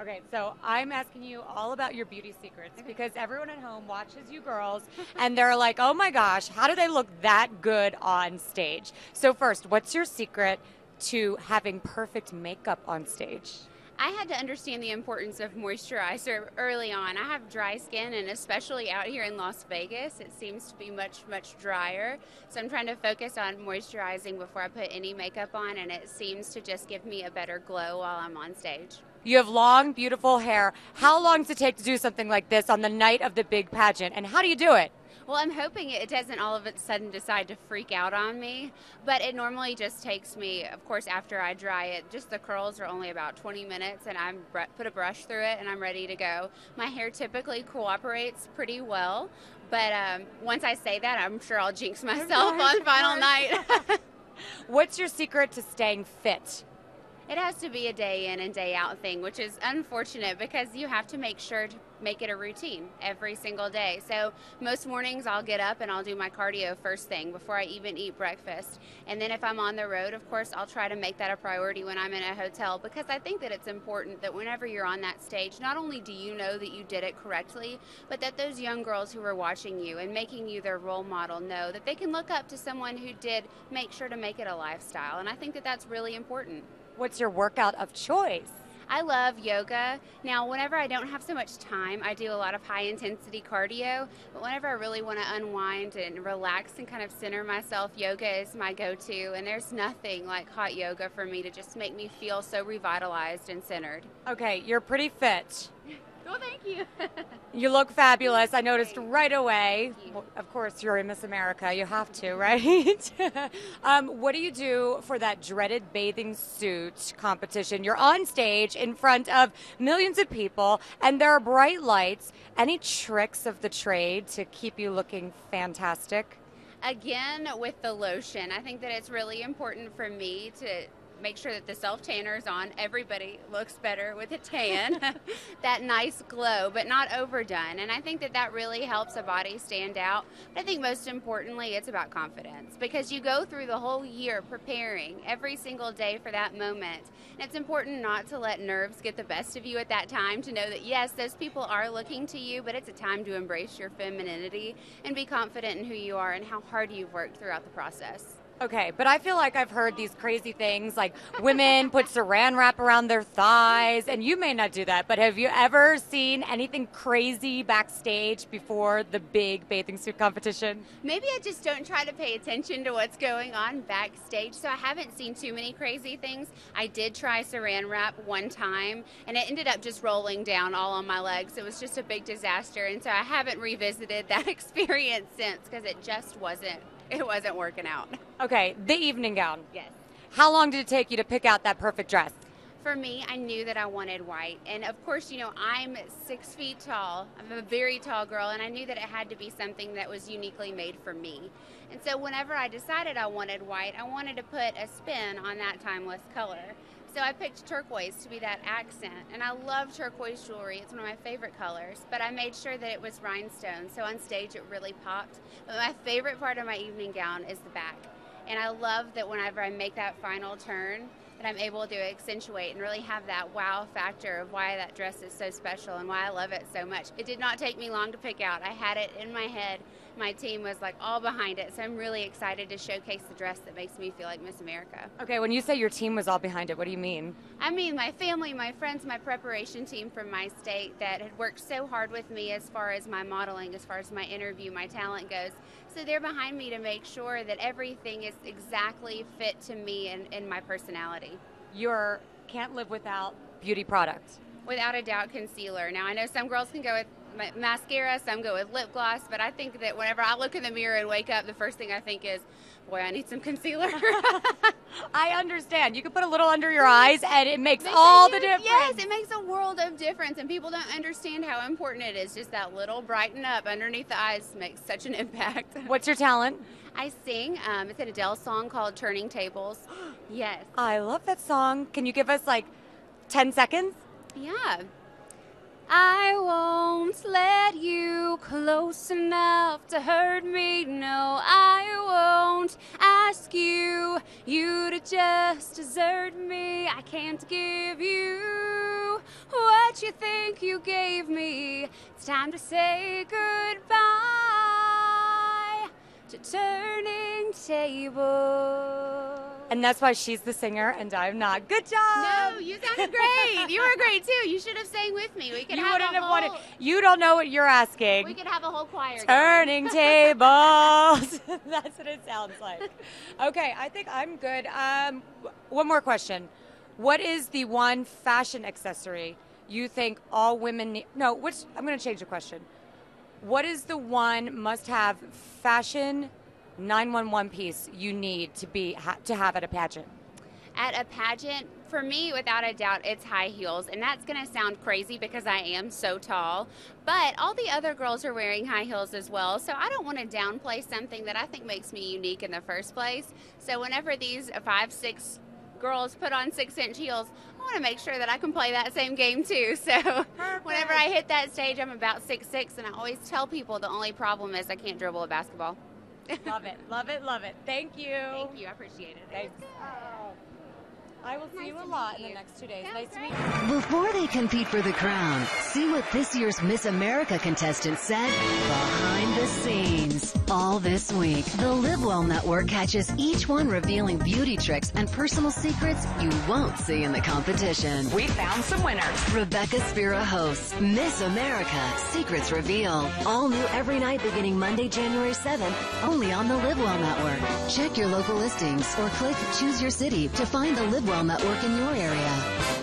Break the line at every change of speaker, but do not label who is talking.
Okay, so I'm asking you all about your beauty secrets because everyone at home watches you girls and they're like, oh my gosh, how do they look that good on stage? So, first, what's your secret to having perfect makeup on stage?
I had to understand the importance of moisturizer early on. I have dry skin, and especially out here in Las Vegas, it seems to be much drier. So I'm trying to focus on moisturizing before I put any makeup on, and it seems to just give me a better glow while I'm on stage.
You have long, beautiful hair. How long does it take to do something like this on the night of the big pageant? And how do you do it?
Well, I'm hoping it doesn't all of a sudden decide to freak out on me, but it normally just takes me, of course, after I dry it, just the curls are only about 20 minutes, and I put a brush through it, and I'm ready to go. My hair typically cooperates pretty well, but once I say that, I'm sure I'll jinx myself on final night.
What's your secret to staying fit?
It has to be a day in and day out thing, which is unfortunate because you have to make sure to make it a routine every single day. So most mornings I'll get up and I'll do my cardio first thing before I even eat breakfast. And then if I'm on the road, of course, I'll try to make that a priority when I'm in a hotel, because I think that it's important that whenever you're on that stage, not only do you know that you did it correctly, but that those young girls who are watching you and making you their role model know that they can look up to someone who did make sure to make it a lifestyle. And I think that that's really important.
What's your workout of choice?
I love yoga. Now, whenever I don't have so much time, I do a lot of high intensity cardio. But whenever I really want to unwind and relax and kind of center myself, yoga is my go-to. And there's nothing like hot yoga for me to just make me feel so revitalized and centered.
Okay, you're pretty fit.
Well, thank you.
You look fabulous. I noticed right away. Well, of course, you're in Miss America. You have to, right? What do you do for that dreaded bathing suit competition? You're on stage in front of millions of people, and there are bright lights. Any tricks of the trade to keep you looking fantastic?
Again, with the lotion, I think that it's really important for me to make sure that the self-tanner is on. Everybody looks better with a tan. That nice glow, but not overdone. And I think that that really helps a body stand out. But I think most importantly, it's about confidence, because you go through the whole year preparing every single day for that moment. And it's important not to let nerves get the best of you at that time, to know that yes, those people are looking to you, but it's a time to embrace your femininity and be confident in who you are and how hard you've worked throughout the process.
Okay, but I feel like I've heard these crazy things like women put saran wrap around their thighs, and you may not do that, but have you ever seen anything crazy backstage before the big bathing suit competition?
Maybe I just don't try to pay attention to what's going on backstage, so I haven't seen too many crazy things. I did try saran wrap one time, and it ended up just rolling down all on my legs. It was just a big disaster, and so I haven't revisited that experience since, because it just wasn't working out.
Okay, the evening gown.
Yes.
How long did it take you to pick out that perfect dress?
For me, I knew that I wanted white. And of course, you know, I'm 6 feet tall. I'm a very tall girl, and I knew that it had to be something that was uniquely made for me. And so whenever I decided I wanted white, I wanted to put a spin on that timeless color. So I picked turquoise to be that accent, and I love turquoise jewelry. It's one of my favorite colors, but I made sure that it was rhinestone, so on stage it really popped. But my favorite part of my evening gown is the back, and I love that whenever I make that final turn, that I'm able to accentuate and really have that wow factor of why that dress is so special and why I love it so much. It did not take me long to pick out. I had it in my head. My team was like all behind it, so I'm really excited to showcase the dress that makes me feel like Miss America.
Okay, when you say your team was all behind it, what do you mean?
I mean my family, my friends, my preparation team from my state that had worked so hard with me as far as my modeling, as far as my interview, my talent goes. So they're behind me to make sure that everything is exactly fit to me and my personality.
You can't live without beauty products.
Without a doubt, concealer. Now, I know some girls can go with mascara, some go with lip gloss, but I think that whenever I look in the mirror and wake up, the first thing I think is, boy, I need some concealer.
I understand. You can put a little under your eyes, and it makes all the difference.
Yes, it makes a world of difference, and people don't understand how important it is. Just that little brighten up underneath the eyes makes such an impact.
What's your talent?
I sing. It's an Adele song called Turning Tables. Yes.
I love that song. Can you give us like 10 seconds?
Yeah. I won't let you close enough to hurt me. No, I won't ask you to just desert me. I can't give you what you think you gave me. It's time to say goodbye to turning tables.
And that's why she's the singer and I'm not. Good job.
No, you sounded great. You were great too. You should have sang with me. We could
You
have
wouldn't
a
have
whole,
wanted. You don't know what you're asking.
We could have a whole choir.
Turning tables. That's what it sounds like. Okay, I think I'm good. One more question. What is the one fashion accessory you think all women need? No, I'm going to change the question. What is the one must-have fashion 911 piece you need to have at a pageant?
At a pageant, for me, without a doubt, it's high heels. And that's going to sound crazy because I am so tall. But all the other girls are wearing high heels as well. So I don't want to downplay something that I think makes me unique in the first place. So whenever these 5'6" girls put on 6-inch heels, I want to make sure that I can play that same game too. So whenever I hit that stage, I'm about 6'6", and I always tell people the only problem is I can't dribble a basketball.
Love it, love it, love it. Thank you.
Thank you. I appreciate it.
Thanks. I will see you a lot in the next 2 days. Nice to meet you.
Before they compete for the crown, see what this year's Miss America contestant said behind the scenes. All this week, the Live Well Network catches each one revealing beauty tricks and personal secrets you won't see in the competition.
We found some winners.
Rebecca Spira hosts Miss America Secrets Reveal. All new every night beginning Monday, January 7th, only on the Live Well Network. Check your local listings or click Choose Your City to find the Live Well Network in your area.